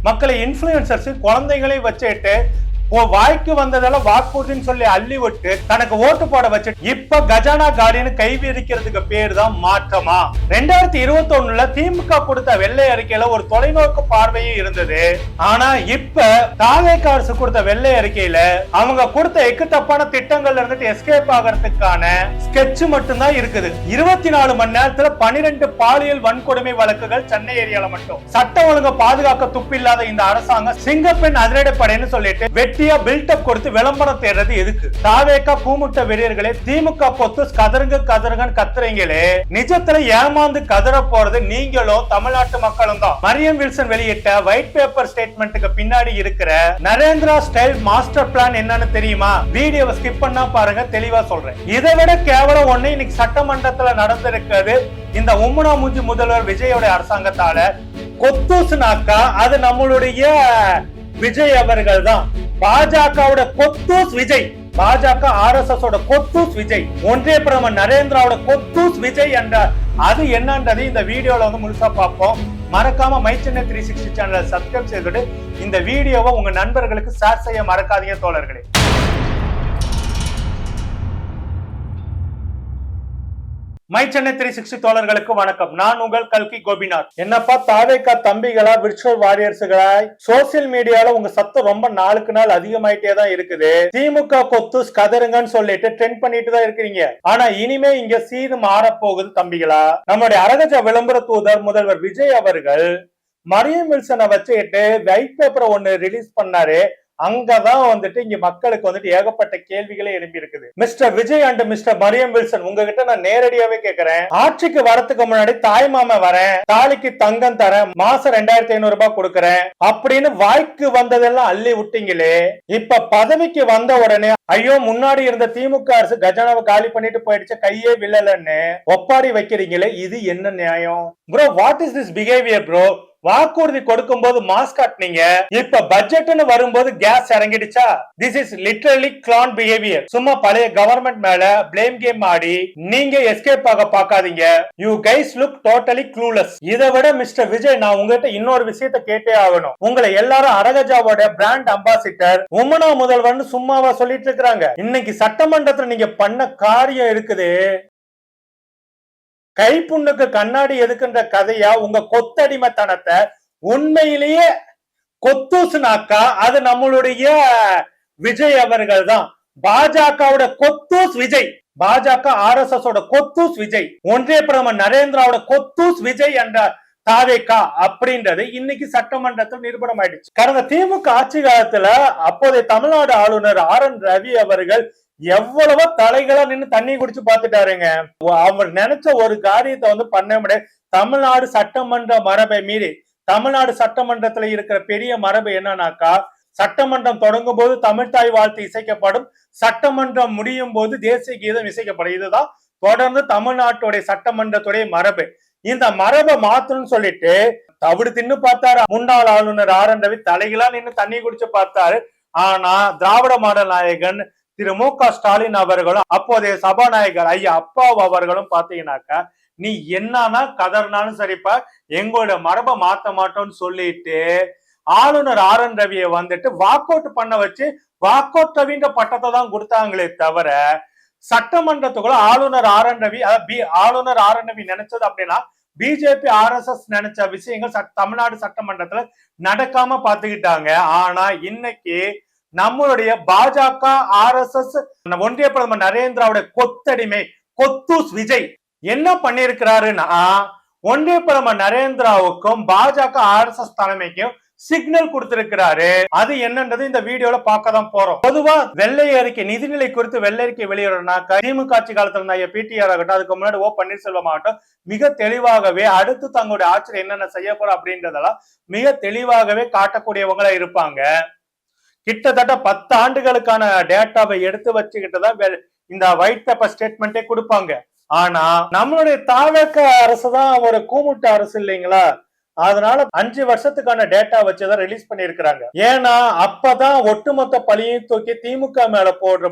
மக்களை இன்ஃபுளுசர்ஸ் குழந்தைகளை வச்சுட்டு வாய்க்கு வந்ததெல்லாம் வாக்குறுதின்னு சொல்லி அள்ளி விட்டு தனக்கு ஓட்டு போட வச்சு இப்ப கஜானா காலின்னு கை விரிக்கிறதுக்கு பேர் தான் மாற்றமா? 2021 திமுக கொடுத்த வெள்ளை அறிக்கையில ஒரு தொலைநோக்கு பார்வையும் இருந்தது. ஆனா இப்ப தாவேக அரசு கொடுத்த வெள்ளை அறிக்கையில அவங்க கொடுத்த எக்கு தப்பான திட்டங்கள்ல இருந்துட்டு எஸ்கேப் ஆகிறதுக்கான ஸ்கெட்ச் மட்டும்தான் இருக்குது. 24 மணி நேரத்துல 12 பாலியல் வன்கொடுமை வழக்குகள் சென்னை ஏரியால மட்டும். சட்டம் ஒழுங்கு பாதுகாக்க துப்பில்லாத இந்த அரசாங்கம் சிங்கப்பெண் அதிரடிப்படைன்னு சொல்லிட்டு வெட்டியா பில்டப் கொடுத்து விளம்பரம் தேடுறது எதுக்கு? தாவேகா கூமுட்ட வெறியர்களே, திமுக கொத்து கதருங்கன்னு கத்துறீங்களே, நிஜத்துல ஏமாந்து கதற போறது நீங்களும் தமிழ்நாட்டு மக்களும் தான். மரியம் வில்சன் வெளியிட்ட ஒயிட் பேப்பர் ஸ்டேட்மெண்ட்டுக்கு பின்னாடி இருக்கிற நரேந்திரா ஸ்டைல் மாஸ்டர் பிளான் என்னன்னு தெரியுமா? வீடியோவை ஸ்கிப் பண்ணா பாருங்க, தெளிவா சொல்றேன். இதை விட கேவலம் ஒண்ணு இன்னைக்கு சட்டமன்றத்துல நடந்திருக்கிறது. இந்த உம்முனா மூஞ்சி முதல்வர் விஜயோட அரசாங்கத்தால கொத்தூசுனாக்கா அது நம்மளுடைய விஜய் அவர்கள் தான். பாஜகவோட கொத்தூஸ் விஜய், பாஜக RSS ஓட கொத்தூஸ் விஜய், ஒன்றிய பிரதமர் நரேந்திராவோட கொத்தூஸ் விஜய் என்ற அது என்னன்றது இந்த வீடியோல முழுசா பார்ப்போம். மறக்காம மை சென்னை 360 சேனலை சப்ஸ்கிரைப் செய்துட்டு இந்த வீடியோவை உங்க நண்பர்களுக்கு ஷேர் செய்ய மறக்காதீங்க தோழர்களே. மை சென்னை 360 தோழர்களுக்கு வணக்கம். நான் உங்கள் கல்கி கோபிநாத். என்னப்பா தாவேகா தம்பிகளா, விர்ச்சுவல் வாரியர்ஸுகளா, சோசியல் மீடியால உங்க சத்தம் ரொம்ப நாளுக்கு நாள் அதிகமாயிட்டே தான் இருக்குது. திமுக கொத்து கதருங்கன்னு சொல்லிட்டு ட்ரெண்ட் பண்ணிட்டு தான் இருக்கிறீங்க. ஆனா இனிமே இங்க சீது மாறப்போகுது தம்பிகளா. நம்மளுடைய அரகஜ விளம்பர தூதர் முதல்வர் விஜய் அவர்கள் மரியம் வில்சனை வச்சுக்கிட்டு ஒயிட் பேப்பரை ஒண்ணு ரிலீஸ் பண்ணாரு. அங்கதான் இங்க மக்களுக்கு ஏகப்பட்ட கேள்விகளே எழுப்பி இருக்குது. Mister Vijay and mister Mariam Wilson, உங்ககிட்ட நான் நேரடியாவே கேக்குறேன். ஆட்சிக்கு வரதுக்கு முன்னாடி தாய் மாமா வரேன், தாலிக்கு தங்கம் தரேன், மாசம் 2500 ரூபாய் கொடுக்கறேன் அப்படின்னு வாய்க்கு வந்ததெல்லாம் அள்ளி விட்டீங்களே. இப்ப பதவிக்கு வந்த உடனே ஐயோ முன்னாடி இருந்த திமுக அரசு கஜானாவை காலி பண்ணிட்டு போயிடுச்சு, கையே வில்லலன்னு ஒப்பாரி வைக்கிறீங்களே, இது என்ன நியாயம்? Bro, what is this behaviour bro? வாக்குறுதி கொடுக்கும் போது மாஸ்க் காட்டினீங்க, இப்ப பட்ஜெட்னு வரும்போது கேஸ் இறங்கிடுச்சா? This is literally clown behaviour. சும்மா பழைய கவர்மெண்ட் மேல பிளேம் கேம் ஆடி நீங்க எஸ்கேப் ஆக பாக்காதீங்க. You guys look totally clueless. இதை விட மிஸ்டர் விஜய், நான் உங்ககிட்ட இன்னொரு விஷயத்த கேட்டே ஆகணும். உங்களை எல்லாரும் அரகஜாவோட பிராண்ட் அம்பாசிடர் உம்மனா முதல்வர்னு சும்மாவா சொல்லிட்டு இருக்காங்க? இன்னைக்கு சட்டமன்றத்துல நீங்க பண்ண காரியம் இருக்குது. கைப்புண்ணுக்கு கண்ணாடி எதுக்குன்ற கதையா உங்க கொத்தடிமைத்தனத்தை உண்மையிலேயே கொத்தூசுனாக்கா அது நம்மளுடைய விஜய் அவர்கள் தான். பாஜகவோட கொத்தூஸ் விஜய், பாஜக RSS ஓட கொத்தூஸ் விஜய், ஒன்றிய பிரதமர் நரேந்திராவோட கொத்தூஸ் விஜய் என்ற தாவேகா அப்படின்றது இன்னைக்கு சட்டமன்றத்தில் நிரூபணம் ஆயிடுச்சு. கடந்த திமுக ஆட்சி காலத்துல அப்போதைய தமிழ்நாடு ஆளுநர் RN ரவி அவர்கள் எவ்வளவோ தலைகளா நின்று தண்ணி குடிச்சு பாத்துட்டாருங்க. அவர் நினைச்ச ஒரு காரியத்தை பண்ண முடியாது. தமிழ்நாடு சட்டமன்ற மரபை மீறி, தமிழ்நாடு சட்டமன்றத்துல இருக்கிற பெரிய மரபு என்னன்னாக்கா, சட்டமன்றம் தொடங்கும் போது தமிழ்தாய் வாழ்த்து இசைக்கப்படும், சட்டமன்றம் முடியும் போது தேசிய கீதம் இசைக்கப்படும். இதுதான் தொடர்ந்து தமிழ்நாட்டுடைய சட்டமன்றத்துடைய மரபு. இந்த மரபை மாத்தணும்னு சொல்லிட்டு தவிடு தின்னு பார்த்தாரு முன்னாள் ஆளுநர் RN ரவி, தலைகளா நின்று தண்ணி குடிச்சு பார்த்தாரு. ஆனா திராவிட மாடல் நாயகன் திரு மு.க. ஸ்டாலின் அவர்களும் அப்போதைய சபாநாயகர் ஐயா அப்பாவு அவர்களும் பாத்தீங்கன்னாக்கா, நீ என்னன்னா கதர்னாலும் சரிப்பா, எங்களோட மரபை மாத்த மாட்டோம்னு சொல்லிட்டு ஆளுநர் RN ரவியை வாக் அவுட் பண்ண வச்சு வாக் அவுட் ரவின்ற பட்டத்தை தான் கொடுத்தாங்களே தவிர, சட்டமன்றத்துக்குள்ள ஆளுநர் RN ரவி நினைச்சது அப்படின்னா பிஜேபி RSS நினைச்ச விஷயங்கள் தமிழ்நாடு சட்டமன்றத்துல நடக்காம பாத்துக்கிட்டாங்க. ஆனா இன்னைக்கு நம்மளுடைய பாஜக RSS ஒன்றிய பிரதமர் நரேந்திராவோட கொத்தடிமை கொத்தூஸ் விஜய் என்ன பண்ணிருக்கிறாருன்னா, ஒன்றிய பிரதமர் நரேந்திராவுக்கும் பாஜக RSS தலைமைக்கும் சிக்னல் கொடுத்திருக்கிறாரு. அது என்னன்றது இந்த வீடியோல பார்க்கதான் போறோம். பொதுவா வெள்ளை அறிக்கை, நிதிநிலை குறித்து வெள்ளை அறிக்கை வெளியிடறனாக்கா திமுக ஆட்சி காலத்துல PTR ஆகட்டும், அதுக்கு முன்னாடி பன்னீர்செல்வம் ஆகட்டும், மிக தெளிவாகவே அடுத்து தங்களுடைய ஆட்சியில் என்னென்ன செய்ய போறோம் அப்படின்றதெல்லாம் மிக தெளிவாகவே காட்டக்கூடியவங்களா இருப்பாங்க. கிட்டத்தட்ட 10 ஆண்டுகளுக்கான டேட்டாவை எடுத்து வச்சுக்கிட்டுதான் இந்த ஒயிட் பேப்பர் ஸ்டேட்மெண்டே கொடுப்பாங்க. ஆனா நம்மளுடைய தாவேக அரசு தான் ஒரு கூமுட்ட அரசு இல்லைங்களா? அதனால 5 வருஷத்துக்கான டேட்டா வச்சுதான் ரிலீஸ் பண்ணிருக்காங்க. ஏன்னா அப்பதான் ஒட்டுமொத்த பழியையும் தூக்கி திமுக மேல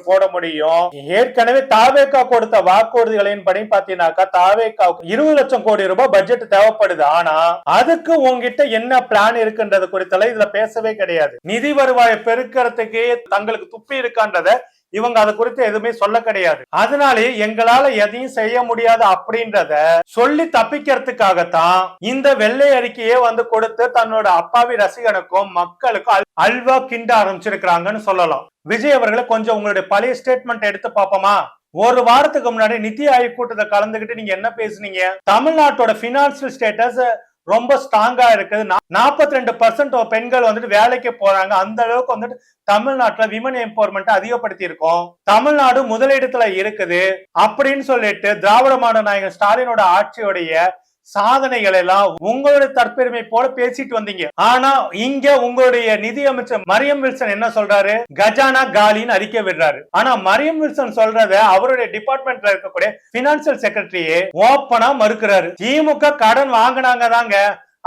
போட முடியும். ஏற்கனவே தாவேகா கொடுத்த வாக்குறுதிகளின் படி பாத்தீங்கன்னாக்கா தாவேகாவுக்கு 20 லட்சம் கோடி ரூபாய் பட்ஜெட் தேவைப்படுது. ஆனா அதுக்கு உங்ககிட்ட என்ன பிளான் இருக்குன்றது குறித்தல இதுல பேசவே கிடையாது. நிதி வருவாயை பெருக்கிறதுக்கு தங்களுக்கு துப்பி இருக்கான்றத இவங்க அதை குறித்து எதுவுமே சொல்ல கிடையாது. அதனாலே எங்களால எதையும் செய்ய முடியாது அப்படின்றத சொல்லி தப்பிக்கிறதுக்காகத்தான் இந்த வெள்ளை அறிக்கையே வந்து கொடுத்து தன்னோட அப்பாவி ரசிகனுக்கும் மக்களுக்கும் அல்வா கிண்ட ஆரம்பிச்சிருக்கிறாங்கன்னு சொல்லலாம். விஜய் அவர்களை கொஞ்சம் உங்களுடைய பழைய ஸ்டேட்மெண்ட் எடுத்து பாப்போமா? ஒரு வாரத்துக்கு முன்னாடி நித்தி ஆயோக் கூட்டத்தை கலந்துகிட்டு நீங்க என்ன பேசுனீங்க? தமிழ்நாட்டோட பினான்சியல் ஸ்டேட்டஸ் ரொம்ப ஸ்ட்ராங்கா இருக்குது. 42% பெண்கள் வந்துட்டு வேலைக்கு போறாங்க. அந்த அளவுக்கு வந்துட்டு தமிழ்நாட்டுல விமன் எம்பவர்மெண்ட் அதிகப்படுத்தி இருக்கோம். தமிழ்நாடு முதலிடத்துல இருக்குது அப்படின்னு சொல்லிட்டு திராவிட மாடல் நாயகன் ஸ்டாலினோட ஆட்சியோடைய சாதனைகள் எல்லாம் உங்களுடைய தற்பெருமை போல பேசிட்டு வந்தீங்க. ஆனா இங்க உங்களுடைய நிதி அமைச்சர் மரியம் வில்சன் என்ன சொல்றாரு? கஜானா காலின்னு அறிக்கை விடுறாரு. ஆனா மரியம் வில்சன் சொல்றத அவருடைய டிபார்ட்மெண்ட்ல இருக்கக்கூடிய பினான்சியல் செக்ரட்டரியே ஓப்பனா மறுக்கிறாரு. திமுக கடன் வாங்கினாங்க தாங்க,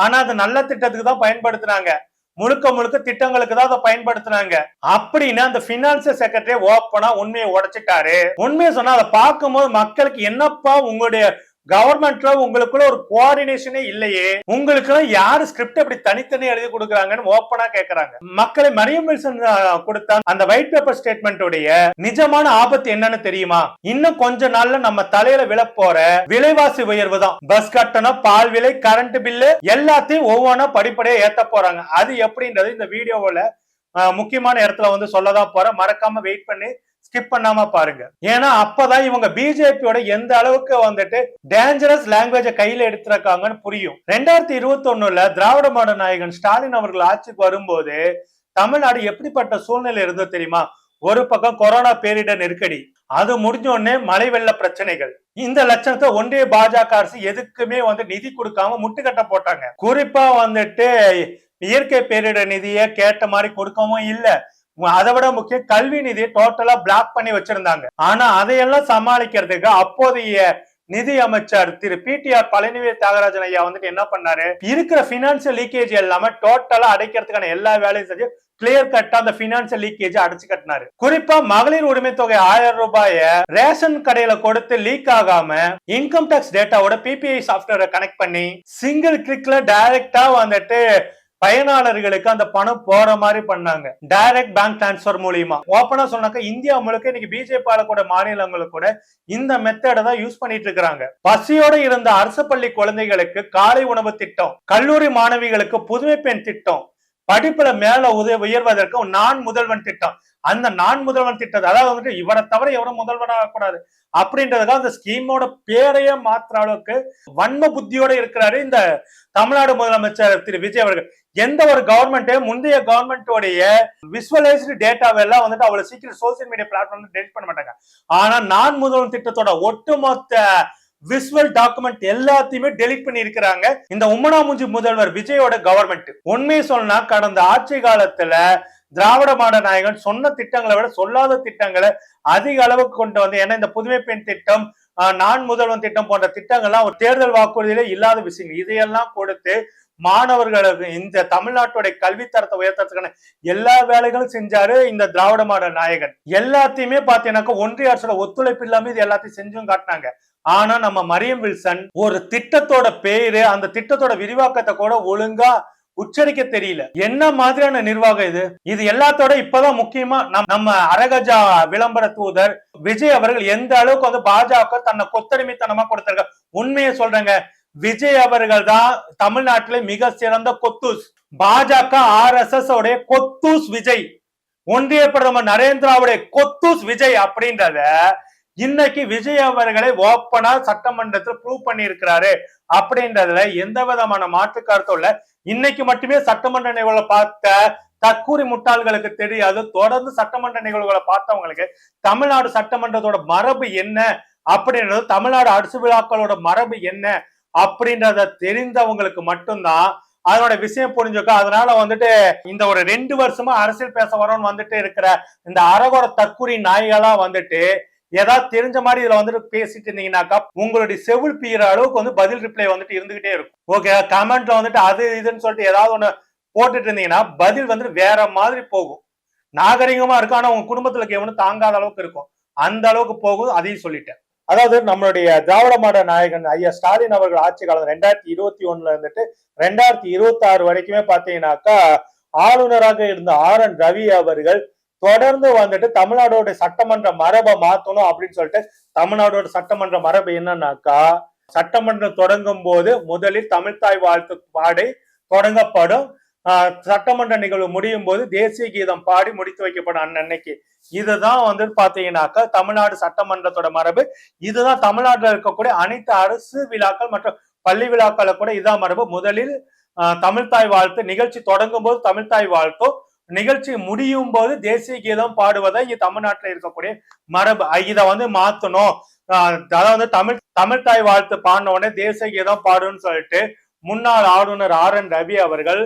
ஆனா அது நல்ல திட்டத்துக்கு தான் பயன்படுத்தினாங்க, முழுக்க முழுக்க திட்டங்களுக்கு தான் அதை பயன்படுத்தினாங்க அப்படின்னு அந்த பினான்சியல் செக்ரட்டரி ஓப்பனா உண்மையை உடைச்சிட்டாரு. உண்மையை சொன்னா அதை பார்க்கும்போது மக்களுக்கு என்னப்பா உங்களுடைய கவர்மெண்ட்ல உங்களுக்குள்ள ஒரு கோஆர்டினேஷனே இல்லையே, உங்களுக்கு யாரு ஸ்கிரிப்ட் அப்படி தனித்தனி எழுதி கொடுக்குறாங்கன்னு ஓப்பனா கேக்குறாங்க. மக்களை மரியம் வில்சன் கொடுத்த அந்த ஒயிட் பேப்பர் ஸ்டேட்மெண்ட் உடைய நிஜமான ஆபத்து என்னன்னு தெரியுமா? இன்னும் கொஞ்ச நாள்ல நம்ம தலையில விழப்போற விலைவாசி உயர்வு தான். பஸ் கட்டணம், பால் விலை, கரண்ட் பில்லு எல்லாத்தையும் ஒவ்வொன்னா படிப்படியா ஏத்த போறாங்க. அது எப்படின்றது இந்த வீடியோல முக்கியமான இடத்துல வந்து சொல்லதான் போறேன். மறக்காம வெயிட் பண்ணி ஸ்கிப் பண்ணாம பாருங்க. ஏன்னா அப்பதான் இவங்க பிஜேபியோட எந்த அளவுக்கு வந்துட்டு டேஞ்சரஸ் லாங்குவேஜ கையில எடுத்திருக்காங்கன்னு புரியும். 2021 திராவிட மாடல் நாயகன் ஸ்டாலின் அவர்கள் ஆட்சிக்கு வரும்போது தமிழ்நாடு எப்படிப்பட்ட சூழ்நிலை இருந்தது தெரியுமா? ஒரு பக்கம் கொரோனா பேரிடர் நெருக்கடி, அது முடிஞ்ச உடனே மழை வெள்ள பிரச்சனைகள். இந்த லட்சணத்தை ஒன்றிய பாஜக அரசு எதுக்குமே வந்து நிதி கொடுக்காம முட்டுக்கட்ட போட்டாங்க. குறிப்பா வந்துட்டு இயற்கை பேரிடர் நிதியை கேட்ட மாதிரி கொடுக்கவும் இல்ல, அதை விட முக்கியம் கல்வி நிதியை டோட்டலா பிளாக் பண்ணி வச்சிருந்தாங்க. ஆனா அதையெல்லாம் சமாளிக்கிறதுக்கு அப்போதைய நிதி அமைச்சர் திரு பிடிஆர் பழனிவேல் தியாகராஜன் ஐயா வந்துட்டு என்ன பண்ணாரு? இருக்கிற பினான்சியல் லீக்கேஜ் எல்லாம டோட்டலா அடைக்கிறதுக்கான எல்லா வேலையும் செஞ்சு கிளியர் கட்டா அந்த பினான்சியல் லீக்கேஜ் அடைச்சு கட்டினாரு. குறிப்பா மகளிர் உரிமை தொகை 1000 ரூபாய ரேஷன் கடையில கொடுத்து லீக் ஆகாம இன்கம் டாக்ஸ் டேட்டாவோட பிபிஐ சாப்ட்வேரை கனெக்ட் பண்ணி சிங்கிள் கிளிக்ல டைரக்டா வந்துட்டு பயனாளர்களுக்கு அந்த பணம் போற மாதிரி பண்ணாங்க. டைரக்ட் பேங்க் டிரான்ஸ்பர் மூலியமா. ஓப்பனா சொன்னாக்க இந்தியா முழுக்க இன்னைக்கு பிஜேபி ஆளக்கூடிய மாநிலங்களுக்கு கூட இந்த மெத்தட தான் யூஸ் பண்ணிட்டு இருக்காங்க. பசியோட இருந்த அரசு பள்ளி குழந்தைகளுக்கு காலை உணவு திட்டம், கல்லூரி மாணவிகளுக்கு புதுமை பெண் திட்டம், படிப்புல மேல உயர்வதற்கு நான் முதல்வன் திட்டம். அந்த நான் முதல்வன் திட்டம், அதாவது வந்துட்டு இவரை தவிர எவரும் முதல்வனாக கூடாது அப்படின்றதுக்காக அந்த ஸ்கீமோட பேரையே மாற்ற அளவுக்கு வன்ம புத்தியோட இருக்கிறாரு இந்த தமிழ்நாடு முதலமைச்சர் திரு விஜய் அவர்கள். எந்த ஒரு கவர்மெண்ட் முந்தைய கவர்மெண்டோடைய விசுவலைஸ்டு டேட்டாவை எல்லாம் வந்துட்டு அவ்வளவு சீக்கிரம் சோசியல் மீடியா பிளாட்ஃபார்ம்ல டெலிட் பண்ண மாட்டாங்க. ஆனா நான் முதல்வன் திட்டத்தோட ஒட்டுமொத்த விசுவல் டாக்குமெண்ட் எல்லாத்தையுமே டெலிட் பண்ணி இருக்கிறாங்க இந்த உம்மனாமுஞ்சி முதல்வர் விஜயோட கவர்மெண்ட். உண்மையை சொன்னா கடந்த ஆட்சி காலத்துல திராவிட மாடல் நாயகன் சொன்ன திட்டங்களை விட சொல்லாத திட்டங்களை அதிக அளவுக்கு கொண்டு வந்து, ஏன்னா இந்த புதுமை பெண் திட்டம், நான் முதல்வன் திட்டம் போன்ற திட்டங்கள்லாம் ஒரு தேர்தல் வாக்குறுதியில இல்லாத விஷயம். இதையெல்லாம் கொடுத்து மாணவர்களுக்கு இந்த தமிழ்நாட்டுடைய கல்வித்தரத்தை உயர்த்துறதுக்கான எல்லா வேலைகளும் செஞ்சாரு இந்த திராவிட மாடல் நாயகன். எல்லாத்தையுமே பாத்தீங்கன்னாக்கா ஒன்றிய அரசோட ஒத்துழைப்பு இல்லாம இது எல்லாத்தையும் செஞ்சும் காட்டினாங்க. ஆனா நம்ம மரியம் வில்சன் ஒரு திட்டத்தோட பேரு, அந்த திட்டத்தோட விரிவாக்கத்தை கூட ஒழுங்கா உச்சரிக்க தெரியல. என்ன மாதிரியான நிர்வாகம் இது? இது எல்லாத்தோட இப்பதான் முக்கியமா நம்ம அரகஜா விளம்பர தூதர் விஜய் அவர்கள் எந்த அளவுக்கு வந்து பாஜக தன்னை கொத்தடிமைத்தனமா கொடுத்திருக்க. உண்மையை சொல்றேங்க, விஜய் அவர்கள் தான் தமிழ்நாட்டிலே மிக சிறந்த கொத்தூஸ். பாஜக RSS உடைய கொத்தூஸ் விஜய், ஒன்றிய பிரதமர் நரேந்திராவுடைய கொத்தூஸ் விஜய் அப்படின்றத இன்னைக்கு விஜய் அவர்களை ஓப்பனா சட்டமன்றத்தில் ப்ரூவ் பண்ணி இருக்கிறாரு அப்படின்றதுல எந்த விதமான மாற்று கருத்தும் இல்ல. இன்னைக்கு மட்டுமே சட்டமன்ற நிகழ்வுகளை பார்த்த தற்கூரி முட்டாள்களுக்கு தெரியாது, தொடர்ந்து சட்டமன்ற நிகழ்வுகளை பார்த்தவங்களுக்கு தமிழ்நாடு சட்டமன்றத்தோட மரபு என்ன அப்படின்றது, தமிழ்நாடு அரசு விழாக்களோட மரபு என்ன அப்படின்றத தெரிந்தவங்களுக்கு மட்டும்தான் அதனோட விஷயம் புரிஞ்சுக்கும். அதனால வந்துட்டு இந்த ஒரு 2 வருஷமா அரசியல் பேச வரோன்னு வந்துட்டு இருக்கிற இந்த அரகோட தற்கூரி நாய்களா வந்துட்டு ஏதாவது தெரிஞ்ச மாதிரி இதுல வந்துட்டு பேசிட்டு இருந்தீங்கன்னாக்கா உங்களுடைய செவில் பீற அளவுக்கு வந்து பதில் ரிப்ளை வந்துட்டு இருந்துகிட்டே இருக்கும். ஓகே, கமெண்ட்ல வந்துட்டு அது இதுன்னு சொல்லிட்டு ஏதாவது ஒண்ணு போட்டுட்டு இருந்தீங்கன்னா பதில் வந்துட்டு வேற மாதிரி போகும். நாகரிகமா இருக்கும், ஆனா உங்க குடும்பத்துல எவனும் தாங்காத அளவுக்கு இருக்கும். அந்த அளவுக்கு போகும். அதையும் சொல்லிட்டேன். அதாவது நம்மளுடைய திராவிட மாடல் நாயகன் ஐயா ஸ்டாலின் அவர்கள் ஆட்சி காலம் 2021 இருந்துட்டு 2026 வரைக்குமே பாத்தீங்கன்னாக்கா ஆளுநராக இருந்த RN ரவி அவர்கள் தொடர்ந்து வந்துட்டு தமிழ்நாடோட சட்டமன்ற மரபை மாத்தணும் அப்படின்னு சொல்லிட்டு, தமிழ்நாடோட சட்டமன்ற மரபு என்னன்னாக்கா, சட்டமன்றம் தொடங்கும் போது முதலில் தமிழ்தாய் வாழ்த்து பாடி தொடங்கப்படும். சட்டமன்ற நிகழ்வு முடியும் போது தேசிய கீதம் பாடி முடித்து வைக்கப்படும் அன்னன்னைக்கு. இதுதான் வந்து பாத்தீங்கன்னாக்கா தமிழ்நாடு சட்டமன்றத்தோட மரபு. இதுதான் தமிழ்நாட்டில் இருக்கக்கூடிய அனைத்து அரசு விழாக்கள் மற்றும் பள்ளி விழாக்களை கூட இதான் மரபு. முதலில் தமிழ்தாய் வாழ்த்து, நிகழ்ச்சி தொடங்கும் போது தமிழ்தாய் வாழ்த்தும், நிகழ்ச்சி முடியும் போது தேசிய கீதம் பாடுவதை தமிழ்நாட்டில் இருக்கக்கூடிய மரபு. இதை வந்து மாத்தணும். அதாவது தமிழ்தாய் வாழ்த்து பாடின உடனே தேசிய கீதம் பாடுன்னு சொல்லிட்டு முன்னாள் ஆளுநர் RN ரவி அவர்கள்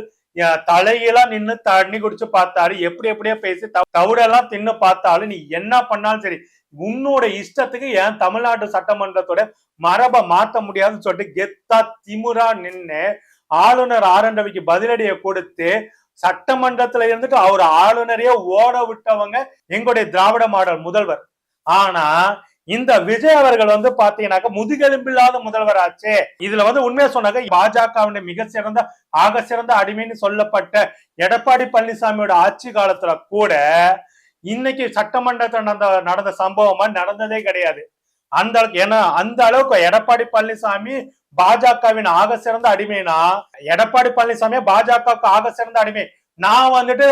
தலையெல்லாம் நின்னு தண்ணி குடிச்சு பார்த்தாரு. எப்படியோ பேசி தவிடெல்லாம் தின்னு பார்த்தாலும் நீ என்ன பண்ணாலும் சரி, உன்னோட இஷ்டத்துக்கு ஏன் தமிழ்நாட்டு சட்டமன்றத்தோட மரபை மாத்த முடியாதுன்னு சொல்லிட்டு கெத்தா திமுறா நின்னு ஆளுநர் RN ரவிக்கு பதிலடியை கொடுத்து சட்டமன்றத்துல இருந்துட்டு அவர் ஆளுநரையே ஓட விட்டவங்க எங்களுடைய திராவிட மாடல் முதல்வர். ஆனா இந்த விஜய் அவர்கள் வந்து பாத்தீங்கன்னாக்க முதுகெலும்பில்லாத முதல்வர் ஆச்சு. இதுல வந்து உண்மையா சொன்னாக்க பாஜகவின் மிக சிறந்த ஆக சிறந்த அடிமைன்னு சொல்லப்பட்ட எடப்பாடி பழனிசாமியோட ஆட்சி காலத்துல கூட இன்னைக்கு சட்டமன்றத்தில் நடந்த சம்பவமா நடந்ததே கிடையாது. அந்த அளவுக்கு, ஏன்னா அந்த அளவுக்கு எடப்பாடி பழனிசாமி பாஜகவின் ஆக சிறந்த அடிமைனா, எடப்பாடி பழனிசாமி பாஜகவுக்கு ஆக சிறந்த அடிமை. நான் வந்துட்டு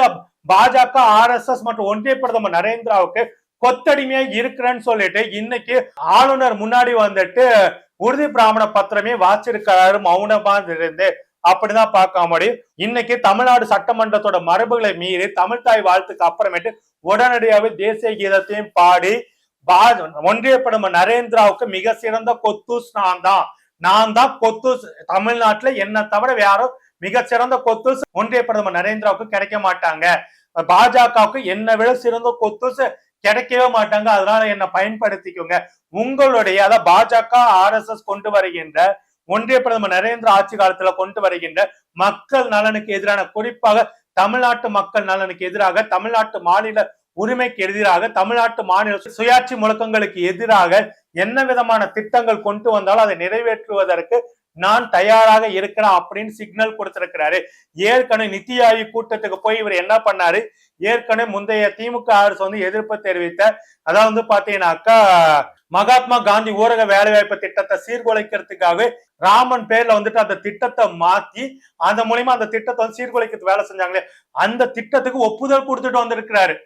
பாஜக RSS மற்றும் ஒன்றிய பிரதமர் நரேந்திராவுக்கு கொத்தடிமையா இருக்கிறேன்னு சொல்லிட்டு இன்னைக்கு ஆளுநர் முன்னாடி வந்துட்டு உறுதி பிராமண பத்திரமே வாசிருக்கிறாரு மௌனமா இருந்து. அப்படிதான் பார்க்க முடியும். இன்னைக்கு தமிழ்நாடு சட்டமன்றத்தோட மரபுகளை மீறி தமிழ்தாய் வாழ்த்துக்கு அப்புறமேட்டு உடனடியாவே தேசிய கீதத்தையும் பாடி ஒன்றிய பிரதமர் நரேந்திராவுக்கு மிக சிறந்த கொத்தூஸ் நான் தான் கொத்தூஸ். தமிழ்நாட்டுல என்ன தவிர யாரும் மிக சிறந்த கொத்தூஸ் ஒன்றிய பிரதமர் நரேந்திராவுக்கு கிடைக்க மாட்டாங்க. பாஜகவுக்கு என்ன விட சிறந்த கொத்தூஸ் கிடைக்கவே மாட்டாங்க. அதனால என்ன பயன்படுத்திக்கோங்க. உங்களுடைய அதாவது பாஜக RSS கொண்டு வருகின்ற ஒன்றிய பிரதமர் நரேந்திர ஆட்சி காலத்துல கொண்டு வருகின்ற மக்கள் நலனுக்கு எதிரான, குறிப்பாக தமிழ்நாட்டு மக்கள் நலனுக்கு எதிராக, தமிழ்நாட்டு மாநில உரிமைக்கு எதிராக, தமிழ்நாட்டு மாநில சுயாட்சி முழக்கங்களுக்கு எதிராக என்ன விதமான திட்டங்கள் கொண்டு வந்தாலும் அதை நிறைவேற்றுவதற்கு நான் தயாராக இருக்கிறேன் அப்படின்னு சிக்னல் கொடுத்திருக்கிறாரு. ஏற்கனவே நித்தி ஆயோக் கூட்டத்துக்கு போய் இவர் என்ன பண்ணாரு, ஏற்கனவே முந்தைய திமுக அரசு வந்து எதிர்ப்பு தெரிவித்த, அதாவது பாத்தீங்கன்னாக்கா மகாத்மா காந்தி ஊரக வேலைவாய்ப்பு திட்டத்தை சீர்குலைக்கிறதுக்காக ராமன் பேர்ல வந்துட்டு அந்த திட்டத்தை மாத்தி அந்த மூலியமா அந்த திட்டத்தை வந்து சீர்குலைக்கிறதுக்கு வேலை செஞ்சாங்களே, அந்த திட்டத்துக்கு ஒப்புதல் கொடுத்துட்டு வந்திருக்கிறாரு.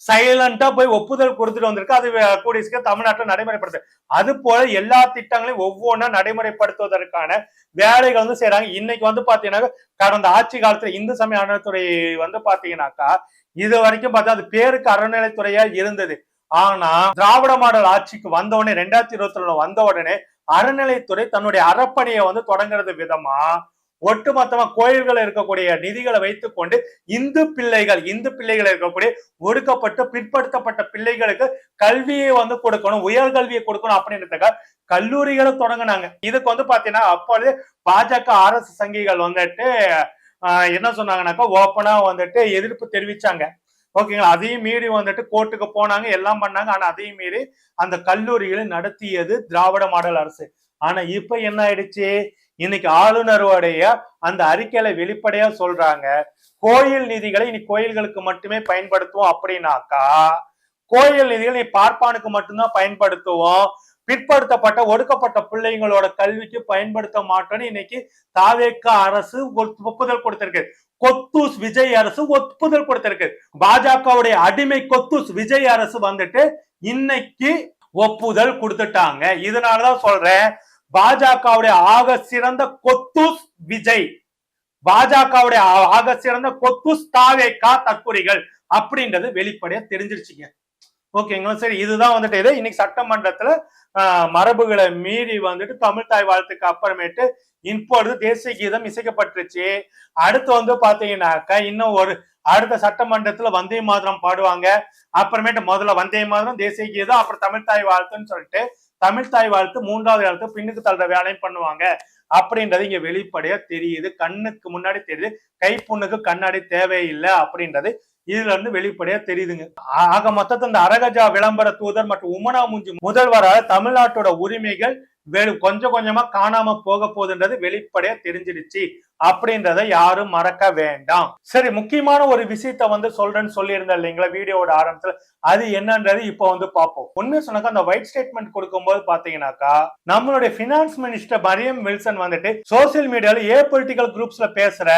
சைலண்டா போய் ஒப்புதல் கொடுத்துட்டு வந்திருக்கு. அது கூடிய சீக்கிரம் தமிழ்நாட்டில் நடைமுறைப்படுத்து. அது போல எல்லா திட்டங்களையும் ஒவ்வொன்றா நடைமுறைப்படுத்துவதற்கான வேலைகள் வந்து செய்யறாங்க. இன்னைக்கு வந்து பாத்தீங்கன்னா கடந்த ஆட்சி காலத்துல இந்து சமய அறநிலைத்துறை வந்து பாத்தீங்கன்னாக்கா இது வரைக்கும் பார்த்தா அது பேருக்கு அறநிலைத்துறையா இருந்தது. ஆனா திராவிட மாடல் ஆட்சிக்கு வந்த உடனே 2021 வந்த உடனே அறநிலைத்துறை தன்னுடைய அறப்பணியை வந்து தொடங்குறது விதமா ஒட்டுமொத்தமா கோயில்கள் இருக்கக்கூடிய நிதிகளை வைத்துக் கொண்டு இந்து பிள்ளைகள் இருக்கக்கூடிய ஒடுக்கப்பட்டு பிற்படுத்தப்பட்ட பிள்ளைகளுக்கு கல்வியை வந்து கொடுக்கணும், உயர்கல்வியை கொடுக்கணும் அப்படின்றதுக்காக கல்லூரிகளை தொடங்கினாங்க. இதுக்கு வந்து பாத்தீங்கன்னா அப்பொழுது பாஜக RSS சங்கிகள் வந்துட்டு என்ன சொன்னாங்கன்னாக்கா ஓப்பனா வந்துட்டு எதிர்ப்பு தெரிவிச்சாங்க. ஓகேங்களா, அதையும் மீறி வந்துட்டு கோர்ட்டுக்கு போனாங்க, எல்லாம் பண்ணாங்க. ஆனா அதையும் மீறி அந்த கல்லூரிகளை நடத்தியது திராவிட மாடல் அரசு. ஆனா இப்ப என்ன ஆயிடுச்சு, இன்னைக்கு ஆளுநருடைய அந்த அறிக்கையில வெளிப்படையா சொல்றாங்க, கோயில் நிதிகளை இனி கோயில்களுக்கு மட்டுமே பயன்படுத்துவோம். அப்படின்னாக்கா கோயில் நிதிகள் நீ பார்ப்பானுக்கு மட்டும்தான் பயன்படுத்துவோம், பிற்படுத்தப்பட்ட ஒடுக்கப்பட்ட பிள்ளைங்களோட கல்விக்கு பயன்படுத்த மாட்டோம்னு இன்னைக்கு தாவேக அரசு ஒப்புதல் கொடுத்திருக்கு. கொத்தூஸ் விஜய் அரசு ஒப்புதல் கொடுத்திருக்கு. பாஜகவுடைய அடிமை கொத்தூஸ் விஜய் அரசு வந்துட்டு இன்னைக்கு ஒப்புதல் கொடுத்துட்டாங்க. இதனாலதான் சொல்றேன், பாஜகவுடைய ஆக சிறந்த கொத்தூஸ் விஜய், பாஜகவுடைய ஆக சிறந்த கொத்தூஸ் தாவேகா தற்குறிகள் அப்படின்றது வெளிப்படையா தெரிஞ்சிருச்சுங்க. ஓகேங்களா, சரி. இதுதான் வந்துட்டு இது இன்னைக்கு சட்டமன்றத்துல மரபுகளை மீறி வந்துட்டு தமிழ்தாய் வாழ்த்துக்கு அப்புறமேட்டு இப்பொழுது தேசிய கீதம் இசைக்கப்பட்டுருச்சு. அடுத்து வந்து பாத்தீங்கன்னாக்கா இன்னும் ஒரு அடுத்த சட்டமன்றத்துல வந்தே மாதரம் பாடுவாங்க. அப்புறமேட்டு முதல்ல வந்தே மாதரம், தேசிய கீதம், அப்புறம் தமிழ்தாய் வாழ்த்துன்னு சொல்லிட்டு தமிழ்தாய் வாழ்த்து 3வது எழுத்து பின்னுக்கு தள்ளுற வேலையும் பண்ணுவாங்க அப்படின்றது இங்க வெளிப்படையா தெரியுது, கண்ணுக்கு முன்னாடி தெரியுது. கைப்புண்ணுக்கு கண்ணாடி தேவையில்லை அப்படின்றது இதுல இருந்து வெளிப்படையா தெரியுதுங்க. ஆக மொத்தத்தை இந்த அரகஜா விளம்பர தூதர் மற்றும் உமனா முஞ்சி முதல்வரால தமிழ்நாட்டோட உரிமைகள் கொஞ்சம் கொஞ்சமா காணாம போக போகுதுன்றது வெளிப்படையா தெரிஞ்சிடுச்சு அப்படின்றத யாரும் மறக்க வேண்டாம். சரி, முக்கியமான ஒரு விஷயத்த சொல்றேன்னு சொல்லியிருந்தேன் இல்லைங்களா வீடியோட ஆரம்பத்துல, அது என்னன்றது இப்ப பார்ப்போம். உண்மையை சொன்னாக்கா அந்த ஒயிட் ஸ்டேட்மெண்ட் கொடுக்கும்போது பாத்தீங்கன்னாக்கா நம்மளுடைய finance minister Mariam Wilson social மீடியால பொலிட்டிக்கல் குரூப்ஸ்ல பேசுற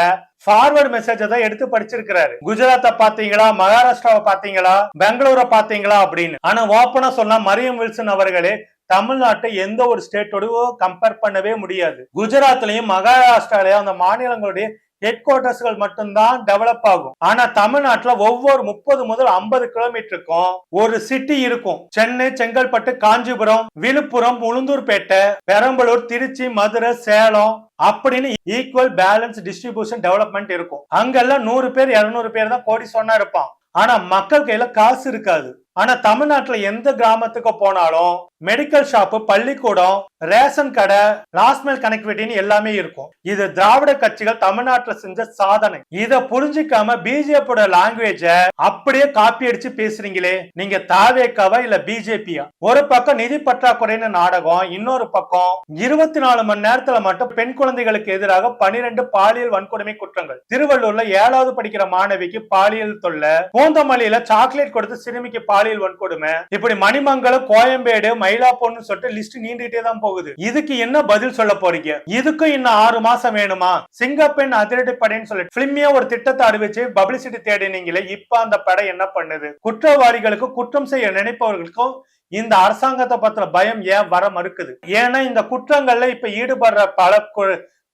ஃபார்வர்ட் மெசேஜ் தான் எடுத்து படிச்சிருக்கிறாரு. குஜராத்தை பாத்தீங்களா, மகாராஷ்டிராவை பாத்தீங்களா, பெங்களூரை பாத்தீங்களா அப்படின்னு. ஆனா ஓப்பனா சொன்னா மரியம் வில்சன் அவர்களே தமிழ்நாட்டை எந்த ஒரு ஸ்டேட்டோட கம்பேர் பண்ணவே முடியாது. குஜராத்லயும் மகாராஷ்டிராலயும் அந்த மாநிலங்களுடைய ஹெட் குவார்டர்ஸ்கள் மட்டும்தான் டெவலப் ஆகும். ஆனா தமிழ்நாட்டுல ஒவ்வொரு 30 முதல் 50 கிலோமீட்டருக்கும் ஒரு சிட்டி இருக்கும். சென்னை, செங்கல்பட்டு, காஞ்சிபுரம், விழுப்புரம், உளுந்தூர்பேட்டை, பெரம்பலூர், திருச்சி, மதுரை, சேலம் அப்படின்னு ஈக்குவல் பேலன்ஸ் டிஸ்ட்ரிபியூஷன் டெவலப்மெண்ட் இருக்கும். அங்கெல்லாம் 100 பேர் 200 பேர் தான் கோடி சொன்னா இருப்பான். ஆனா மக்கள் கையில காசு இருக்காது. ஆனா தமிழ்நாட்டுல எந்த கிராமத்துக்கு போனாலும் மெடிக்கல் ஷாப்பு, பள்ளிக்கூடம், ரேஷன் கடை, லாஸ்ட் மைல் கனெக்டிவிட்டின்னு எல்லாமே இருக்கும். இது திராவிட கட்சிகள் தமிழ்நாட்டுல செஞ்ச சாதனை. இத புரிஞ்சுக்காம பிஜேபியோட லாங்குவேஜ அப்படியே காப்பி அடிச்சு பேசுறீங்களே, நீங்க தாவேக்காவா இல்ல பிஜேபியா? ஒரு பக்கம் நிதி பற்றாக்குறைன்னு நாடகம், இன்னொரு பக்கம் 24 மணி நேரத்துல மட்டும் பெண் குழந்தைகளுக்கு எதிராக 12 பாலியல் வன்கொடுமை குற்றங்கள். திருவள்ளூர்ல 7வது படிக்கிற மாணவிக்கு பாலியல் தொல்லை, பூந்தமல்லியில சாக்லேட் கொடுத்து சிறுமிக்கு பாலியல் வன்கொடுமை, இப்படி மணிமங்கலம், கோயம்பேடு, மயிலாப்பூர்னு சொல்லிட்டு லிஸ்ட் நீண்டுகிட்டே தான் போகுது. இதுக்கு என்ன பதில் சொல்ல போறீங்க? இதுக்கும் இன்னும் 6 மாசம் வேணுமா? சிங்கப்பெண் அதிரடி படைன்னு சொல்லிட்டு பிலிமியா ஒரு திட்டத்தை அறிவிச்சு பப்ளிசிட்டி தேடினீங்களே, இப்ப அந்த படை என்ன பண்ணுது? குற்றவாளிகளுக்கும் குற்றம் செய்ய நினைப்பவர்களுக்கும் இந்த அரசாங்கத்தை பத்திர பயம் ஏன் வர மறுக்குது? ஏன்னா இந்த குற்றங்கள்ல இப்ப ஈடுபடுற பல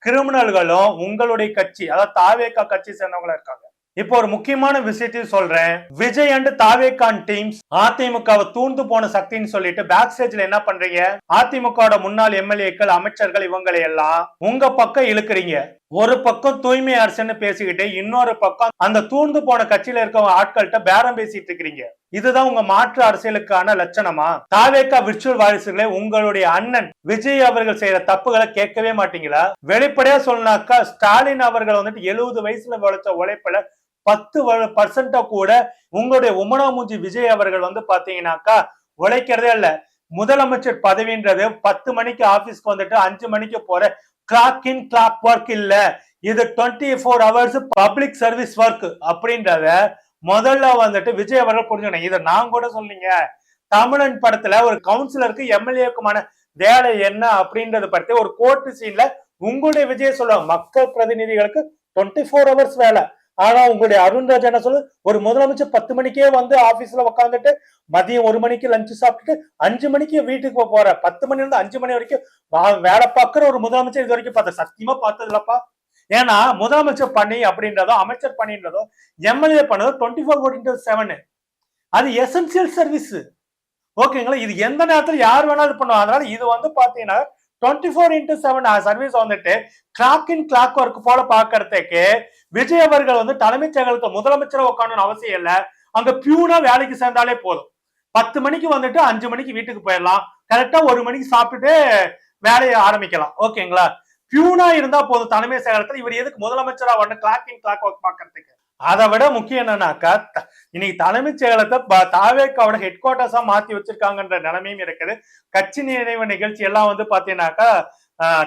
கிரிமினல்களும் உங்களுடைய கட்சி, அதாவது தாவேகா கட்சி சேர்ந்தவங்களா இருக்காங்க. இப்போ ஒரு முக்கியமான விஷயத்தையும் சொல்றேன். விஜய் அண்ட் தாவேகான் டீம்ஸ் அதிமுகவை தூண்டு போன சக்தின்னு சொல்லிட்டு பேக் ஸ்டேஜ்ல என்ன பண்றீங்க? அதிமுக முன்னாள் எம்எல்ஏக்கள், அமைச்சர்கள் இவங்களை எல்லாம் உங்க பக்கம் இழுக்கிறீங்க. ஒரு பக்கம் தூய்மை அரசுன்னு பேசிக்கிட்டு இன்னொரு பக்கம் அந்த தூண்டு போன கட்சியில இருக்க ஆட்கள்கிட்ட பேரம் பேசிட்டு இருக்கிறீங்க. இதுதான் உங்க மாற்று அரசியலுக்கான லட்சணமா? தாவேகா விர்ச்சுவல் வாரிசுகளே, உங்களுடைய அண்ணன் விஜய் அவர்கள் செய்யற தப்புகளை கேட்கவே மாட்டீங்களா? வெளிப்படையா சொன்னாக்கா ஸ்டாலின் அவர்கள் 70 வயசுல வளர்த்த உழைப்புல 10% கூட உங்களுடைய உமனா மூஞ்சி விஜய் அவர்கள் பாத்தீங்கன்னாக்கா உழைக்கிறதே இல்ல. முதலமைச்சர் பதவின்றது 10 மணிக்கு ஆபீஸ்க்கு 5 மணிக்கு போற கிளாக் இன் கிளாக் ஒர்க் இல்ல. இது 24 hours பப்ளிக் சர்வீஸ் ஒர்க் அப்படின்றத முதல்ல விஜய் அவர்கள் புரிஞ்சுக்கணும். இதை நான் கூட சொல்லிங்க. தமிழன் படத்துல ஒரு கவுன்சிலருக்கு எம்எல்ஏக்குமான வேலை என்ன அப்படின்றது பத்தி ஒரு கோர்ட் சீன்ல உங்களுடைய விஜய் சொல்லுவாங்க, மக்கள் பிரதிநிதிகளுக்கு 24 hours வேலை. ஆனா உங்களுடைய அருண்ராஜ் என்ன சொல்லு, ஒரு முதலமைச்சர் 10 மணிக்கே ஆபீஸ்ல உட்காந்துட்டு மதியம் 1 மணிக்கு லஞ்ச் சாப்பிட்டுட்டு 5 மணிக்கு வீட்டுக்கு போற, 10 மணில இருந்து 5 மணி வரைக்கும் வேலை பார்க்கிற ஒரு முதலமைச்சர் இது வரைக்கும் பார்த்த சத்தியமா பார்த்தது இல்லப்பா. ஏன்னா முதலமைச்சர் பணி அப்படின்றதோ அமைச்சர் பணின்றதோ எம்எல்ஏ பண்ணதோ 24/7 அது எசென்சியல் சர்வீஸ். ஓகேங்களா? இது எந்த நேரத்துல யார் வேணாலும் பண்ணுவாங்க. அதனால இது பாத்தீங்கன்னா 24/7 சர்வீஸ் கிளாக் இன் கிளாக் ஒர்க் போல பாக்குறதுக்கு விஜய் அவர்கள் தலைமைச் செயலகத்தை முதலமைச்சரை உட்காந்து அவசியம் இல்ல. அங்க பியூனா வேலைக்கு சேர்ந்தாலே போதும். 10 மணிக்கு 5 மணிக்கு வீட்டுக்கு போயிடலாம். கரெக்டா 1 மணிக்கு சாப்பிட்டுட்டு வேலையை ஆரம்பிக்கலாம். ஓகேங்களா? பியூனா இருந்தா போதும் தலைமை செயலகத்துல. இவர் எதுக்கு முதலமைச்சரா கிளாக் இன் கிளாக் ஒர்க் பாக்குறதுக்கு? அதை விட முக்கியம் என்னன்னாக்கா, இன்னைக்கு தலைமைச் செயலகத்தை தாவேக்காவோட ஹெட் குவார்டர்ஸா மாத்தி வச்சிருக்காங்கன்ற நிலைமையும் இருக்குது. கட்சி நிறைவு நிகழ்ச்சி எல்லாம் பாத்தீங்கன்னாக்கா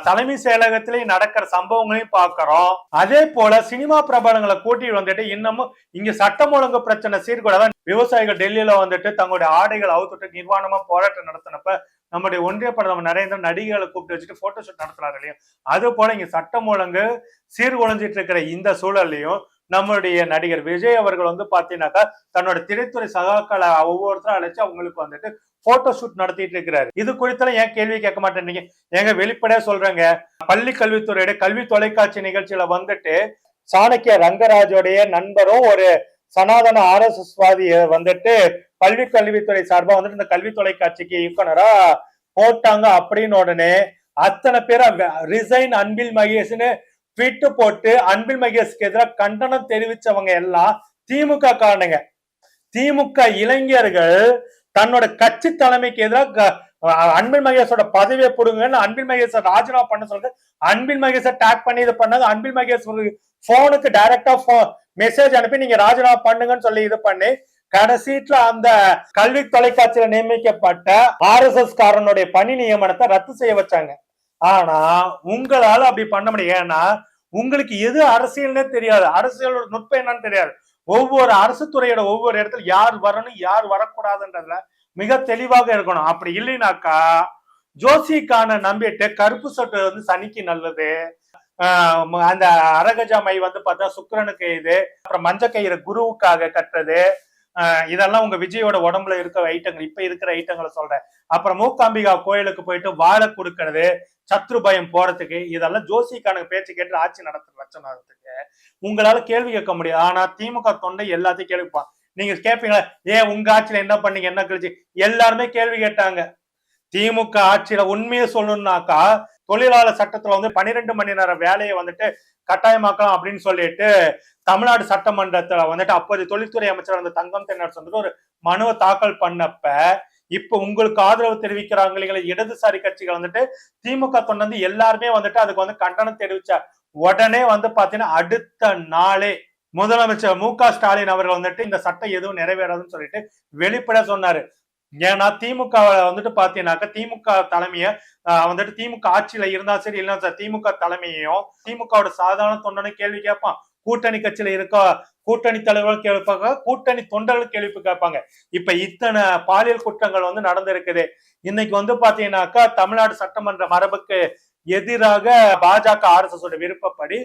தலைமை செயலகத்திலே நடக்கிற சம்பவங்களையும் பாக்குறோம். அதே போல சினிமா பிரபலங்களை கூட்டி இன்னமும் இங்க சட்டம் ஒழுங்கு பிரச்சனை சீர்கூடாதான் விவசாயிகள் டெல்லியில தங்களுடைய ஆடைகள் அவுத்துட்டு நிர்வாணமா போராட்டம் நடத்தினப்ப நம்முடைய ஒன்றிய பிரதமர் நரேந்திர நடிகைகளை கூப்பிட்டு வச்சுட்டு போட்டோ ஷூட் நடத்துறாரு இல்லையா? அது போல இங்க சட்டம் ஒழுங்கு சீர்குலைஞ்சிட்டு இருக்கிற இந்த சூழல்லையும் நம்மளுடைய நடிகர் விஜய் அவர்கள் பாத்தீங்கன்னாக்கா தன்னோட திரைத்துறை சகாக்களை ஒவ்வொருத்தரும் அழைச்சு அவங்களுக்கு போட்டோ ஷூட் நடத்திட்டு இருக்கிறாரு. இது குறித்தெல்லாம் ஏன் கேள்வி கேட்க மாட்டேன்னீங்க? ஏங்க வெளிப்படையா சொல்றேங்க, பள்ளி கல்வித்துறையோட கல்வி தொலைக்காட்சி நிகழ்ச்சியில சாணக்கிய ரங்கராஜோடைய நண்பரும் ஒரு சனாதன RSS வாதிய பள்ளி கல்வித்துறை சார்பா இந்த கல்வி தொலைக்காட்சிக்கு இயக்குனரா போட்டாங்க. அப்படின்னு உடனே அத்தனை பேரை ரிசைன் அன்பில் மகேஷ்னு ட்வீட் போட்டு அன்பில் மகேஷ்க்கு எதிராக கண்டனம் தெரிவிச்சவங்க எல்லாம் திமுக காரணங்க. திமுக இளைஞர்கள் தன்னோட கட்சி தலைமைக்கு எதிராக அன்பில் மகேஷோட பதவியை கொடுங்கன்னு அன்பில் மகேஷ் ராஜினாமா பண்ண சொல்லிட்டு அன்பில் மகேஷை டேக் பண்ணி இது பண்ணாங்க. அன்பில் மகேஷ் போனுக்கு டைரக்டா மெசேஜ் அனுப்பி நீங்க ராஜினாமா பண்ணுங்கன்னு சொல்லி இது பண்ணி கடைசீட்ல அந்த கல்வி தொலைக்காட்சியில நியமிக்கப்பட்ட RSS காரனுடைய பணி நியமனத்தை ரத்து செய்ய வச்சாங்க. ஆனா உங்களால அப்படி பண்ண முடியும். ஏன்னா உங்களுக்கு எது அரசியல்னே தெரியாது, அரசியலோட நுட்பம் என்னன்னு தெரியாது. ஒவ்வொரு அரசு துறையோட ஒவ்வொரு இடத்துல யார் வரணும் யார் வரக்கூடாதுன்றதுல மிக தெளிவாக இருக்கணும். அப்படி இல்லைனாக்கா ஜோசிக்கான நம்பிட்டு கருப்பு சட்டை வந்து சனிக்கு நல்லது, அந்த அரகஜா மை வந்து பார்த்தா சுக்கிரனுக்கு இது, அப்புறம் மஞ்ச கயிறு குருவுக்காக கட்டுறது, இதெல்லாம் உங்க விஜயோட உடம்புல இருக்கிற ஐட்டங்கள், இப்ப இருக்கிற ஐட்டங்களை சொல்றேன். அப்புறம் மூக்காம்பிகா கோயிலுக்கு போயிட்டு வாழை கொடுக்கறது, சத்ரு பயம் போறதுக்கு, இதெல்லாம் ஜோசிக்கான பேச்சு கேட்டு ஆட்சி நடத்துற லட்சம் ஆகிறதுக்கு உங்களால கேள்வி கேட்க முடியாது. ஆனா திமுக தொண்டை எல்லாத்தையும் கேள்விப்பான். நீங்க கேட்பீங்களா, ஏன் உங்க ஆட்சியில என்ன பண்ணீங்க என்ன கழிச்சு, எல்லாருமே கேள்வி கேட்டாங்க. திமுக ஆட்சியில உண்மையை சொல்லணும்னாக்கா தொழிலாளர் சட்டத்துல வந்து 12 மணி நேரம் வேலையை வந்துட்டு கட்டாயமாக்கலாம் அப்படின்னு சொல்லிட்டு தமிழ்நாடு சட்டமன்றத்துல வந்துட்டு அப்போது தொழில்துறை அமைச்சர் அந்த தங்கம் தென்னரசு வந்துட்டு ஒரு மனுவை தாக்கல் பண்ணப்ப இப்ப உங்களுக்கு ஆதரவு தெரிவிக்கிறாங்களே இடதுசாரி கட்சிகள் வந்துட்டு திமுக தொண்டு எல்லாருமே வந்துட்டு அதுக்கு வந்து கண்டனம் தெரிவிச்சா உடனே வந்து பாத்தீங்கன்னா அடுத்த நாளே முதலமைச்சர் மு.க.ஸ்டாலின் அவர்கள் வந்துட்டு இந்த சட்டம் எதுவும் நிறைவேறாதுன்னு சொல்லிட்டு வெளிப்பட சொன்னாரு. ஏன்னா திமுக வந்துட்டு பாத்தீங்கன்னாக்கா திமுக தலைமைய வந்துட்டு திமுக ஆட்சியில இருந்தா சரி இல்ல சார் திமுக தலைமையையும் திமுகவோட சாதாரண தொண்டனை கேள்வி கேட்பான், கூட்டணி கட்சியில இருக்க கூட்டணி தலைவர்கள் கேட்பாங்க, கூட்டணி தொண்டர்கள் கேள்வி கேட்பாங்க. இப்ப இத்தனை பாலியல் குற்றங்கள் வந்து நடந்திருக்குது. இன்னைக்கு வந்து பாத்தீங்கன்னாக்கா தமிழ்நாடு சட்டமன்ற மரபுக்கு எதிராக பாஜக RSS விருப்பப்படி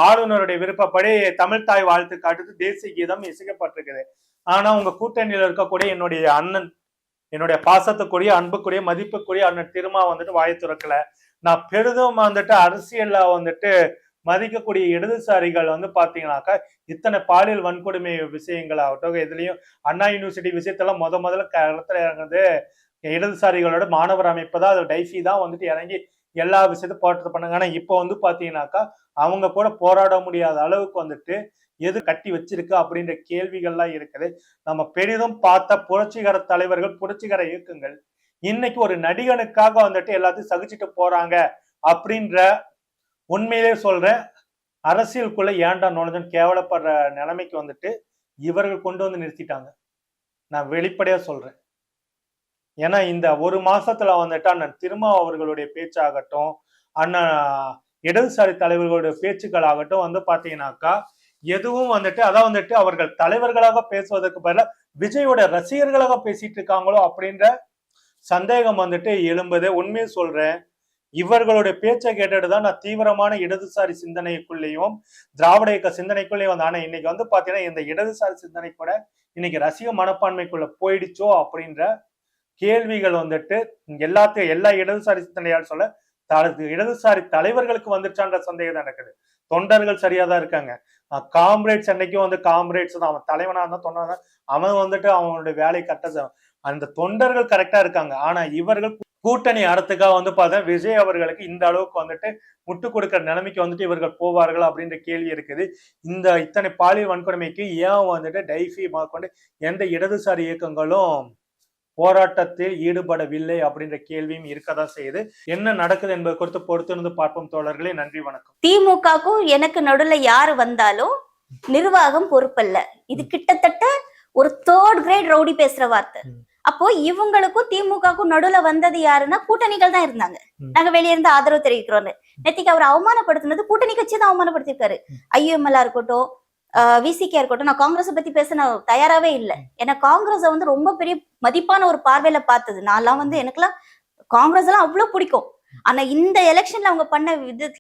ஆளுநருடைய விருப்பப்படி தமிழ் தாய் வாழ்த்துக்கு அடுத்து தேசிய கீதம் இசைக்கப்பட்டிருக்குது. ஆனா உங்க கூட்டணியில இருக்கக்கூடிய என்னுடைய அண்ணன், என்னுடைய பாசத்துக்குரிய அன்புக்குரிய மதிப்புக்குரிய அண்ணன் திருமா வந்துட்டு வாயை துறக்கல. நான் பெரிதும் வந்துட்டு அரசியல்ல வந்துட்டு மதிக்கக்கூடிய இடதுசாரிகள் வந்து பாத்தீங்கன்னாக்கா இத்தனை பாலியல் வன்கொடுமை விஷயங்கள் ஆகட்டும், இதுலயும் அண்ணா யூனிவர்சிட்டி விஷயத்தெல்லாம் முதல்ல களத்துல இறங்குறது இடதுசாரிகளோட மாணவர் அமைப்பு தான், அது டைஃபி தான் வந்துட்டு இறங்கி எல்லா விஷயத்தையும் போராட்டம் பண்ணாங்க. ஆனா இப்போ வந்து பாத்தீங்கன்னாக்கா அவங்க கூட போராட முடியாத அளவுக்கு வந்துட்டு எது கட்டி வச்சிருக்கு அப்படின்ற கேள்விகள்லாம் இருக்குது. நம்ம பெரிதும் பார்த்த புரட்சிகர தலைவர்கள், புரட்சிகர இயக்கங்கள் இன்னைக்கு ஒரு நடிகனுக்காக வந்துட்டு எல்லாத்தையும் சகிச்சுட்டு போறாங்க அப்படின்ற உண்மையிலே சொல்றேன். அரசியலுக்குள்ள ஏன்டா நுழைஞ்சன்னு கேவலப்படுற நிலைமைக்கு வந்துட்டு இவர்கள் கொண்டு வந்து நிறுத்திட்டாங்க. நான் வெளிப்படையா சொல்றேன். ஏன்னா இந்த ஒரு மாசத்துல வந்துட்டு அண்ணன் திருமா அவர்களுடைய பேச்சாகட்டும், அண்ணன் இடதுசாரி தலைவர்களுடைய பேச்சுக்கள் ஆகட்டும் வந்து பாத்தீங்கன்னாக்கா எதுவும் வந்துட்டு அதான் வந்துட்டு அவர்கள் தலைவர்களாக பேசுவதற்கு பதிலாக விஜயோட ரசிகர்களாக பேசிட்டு இருக்காங்களோ அப்படின்ற சந்தேகம் வந்துட்டு எழும்புது. உண்மையை சொல்றேன், இவர்களுடைய பேச்சை கேட்டுட்டுதான் நான் தீவிரமான இடதுசாரி சிந்தனைக்குள்ளேயும் திராவிட இயக்க சிந்தனைக்குள்ளேயும் வந்தேன். ஆனா இன்னைக்கு வந்து பாத்தீங்கன்னா இந்த இடதுசாரி சிந்தனை கூட இன்னைக்கு ரசிக மனப்பான்மைக்குள்ள போயிடுச்சோ அப்படின்ற கேள்விகள் வந்துட்டு எல்லா இடதுசாரி சிந்தனையால் சொல்ல இடதுசாரி தலைவர்களுக்கு வந்துருச்சான்ற சந்தேகம் தான் இருக்குது. தொண்டர்கள் சரியாதான் இருக்காங்க. காம்ரேட்ஸ் அன்னைக்கும் வந்து காம்ரேட்ஸ் தான், அவன் தலைவனா இருந்தா தொண்டனா அவன் வந்துட்டு அவனுடைய வேலை கட்ட அந்த தொண்டர்கள் கரெக்டா இருக்காங்க. ஆனா இவர்கள் கூட்டணி அறத்துக்காக வந்து பார்த்தா விஜய் அவர்களுக்கு இந்த அளவுக்கு வந்துட்டு முட்டு கொடுக்கிற நிலைமைக்கு வந்துட்டு இவர்கள் போவார்கள் அப்படின்ற கேள்வி இருக்குது. இந்த இத்தனை பாலியல் வன்கொடுமைக்கு ஏன் வந்துட்டு டைஃபி கொண்டு எந்த இடதுசாரி இயக்கங்களும் போராட்டத்தில் ஈடுபடவில்லை அப்படின்ற கேள்வியும் இருக்கதான் செய்யுது. என்ன நடக்குது என்பது குறித்து பொறுத்திருந்து பார்ப்போம் தோழர்களே. நன்றி, வணக்கம். திமுகக்கும் எனக்கு நடுவுல யாரு வந்தாலும் நிர்வாகம் பொறுப்பல்ல. இது கிட்டத்தட்ட ஒரு 3rd கிரேட் ரவுடி பேசுற வார்த்தை. அப்போ இவங்களுக்கும் திமுகக்கும் நடுவுல வந்தது யாருன்னா கூட்டணிகள் தான் இருந்தாங்க. நாங்க வெளியே இருந்து ஆதரவு தெரிவிக்கிறோம். நேத்திக்கு அவர் அவமானப்படுத்தினது கூட்டணி கட்சி தான் அவமானப்படுத்திருக்காரு. IUML இருக்கட்டும், விசிகே இருக்கட்டும். நான் காங்கிரஸை பத்தி பேச நான் தயாராவே இல்லை. ஏன்னா காங்கிரஸ வந்து ரொம்ப பெரிய மதிப்பான ஒரு பார்வையில பார்த்தது. நான்லாம் வந்து எனக்குலாம் காங்கிரஸ் எல்லாம் அவ்வளவு பிடிக்கும். ஆனா இந்த எலெக்ஷன்ல அவங்க பண்ண